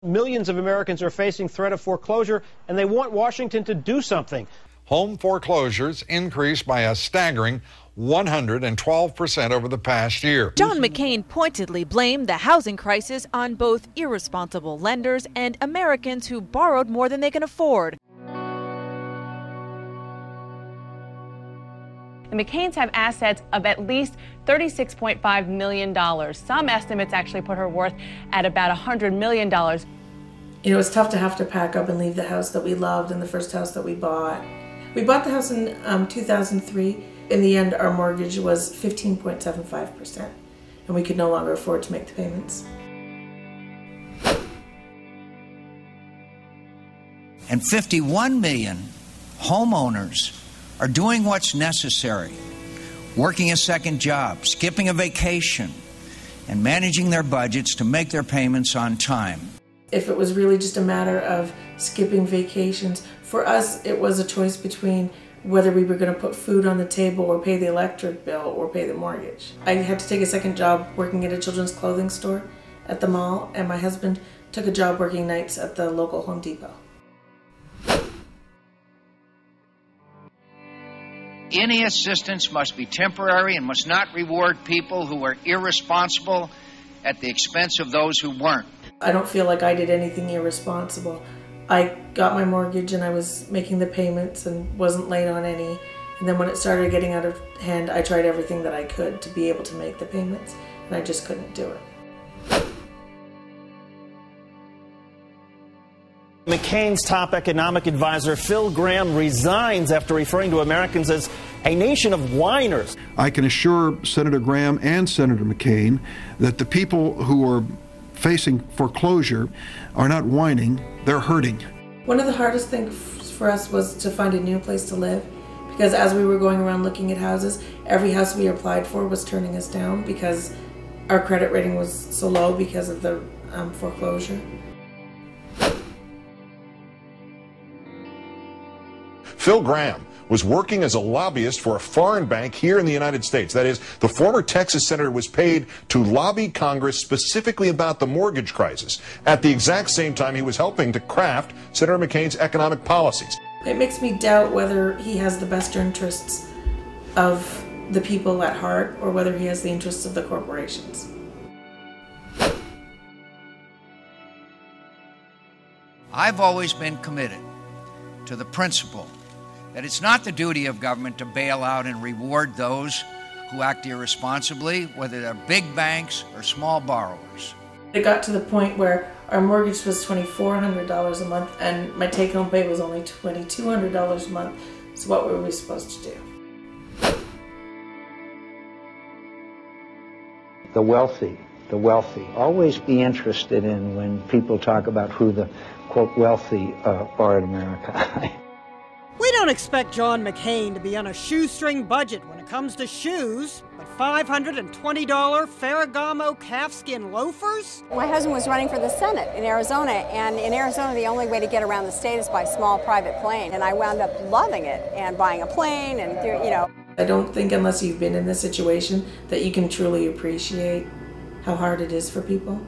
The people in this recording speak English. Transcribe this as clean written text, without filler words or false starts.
Millions of Americans are facing threat of foreclosure, and they want Washington to do something. Home foreclosures increased by a staggering 112% over the past year. John McCain pointedly blamed the housing crisis on both irresponsible lenders and Americans who borrowed more than they can afford. The McCains have assets of at least $36.5 million. Some estimates actually put her worth at about $100 million. You know, it's tough to have to pack up and leave the house that we loved and the first house that we bought. We bought the house in 2003. In the end, our mortgage was 15.75%, and we could no longer afford to make the payments. And 51 million homeowners are doing what's necessary, working a second job, skipping a vacation, and managing their budgets to make their payments on time. If it was really just a matter of skipping vacations, for us it was a choice between whether we were going to put food on the table or pay the electric bill or pay the mortgage. I had to take a second job working at a children's clothing store at the mall, and my husband took a job working nights at the local Home Depot. Any assistance must be temporary and must not reward people who are irresponsible at the expense of those who weren't. I don't feel like I did anything irresponsible. I got my mortgage and I was making the payments and wasn't late on any. And then when it started getting out of hand, I tried everything that I could to be able to make the payments, and I just couldn't do it. McCain's top economic advisor, Phil Gramm, resigns after referring to Americans as a nation of whiners. I can assure Senator Gramm and Senator McCain that the people who are facing foreclosure are not whining, they're hurting. One of the hardest things for us was to find a new place to live, because as we were going around looking at houses, every house we applied for was turning us down because our credit rating was so low because of the foreclosure. Phil Gramm was working as a lobbyist for a foreign bank here in the United States. That is, the former Texas senator was paid to lobby Congress specifically about the mortgage crisis. At the exact same time, he was helping to craft Senator McCain's economic policies. It makes me doubt whether he has the best interests of the people at heart or whether he has the interests of the corporations. I've always been committed to the principle that it's not the duty of government to bail out and reward those who act irresponsibly, whether they're big banks or small borrowers. It got to the point where our mortgage was $2,400 a month and my take-home pay was only $2,200 a month. So what were we supposed to do? The wealthy. Always be interested in when people talk about who the, quote, wealthy are in America. We don't expect John McCain to be on a shoestring budget when it comes to shoes, but $520 Ferragamo calfskin loafers? My husband was running for the Senate in Arizona, and in Arizona the only way to get around the state is by small private plane, and I wound up loving it and buying a plane and, you know. I don't think unless you've been in this situation that you can truly appreciate how hard it is for people.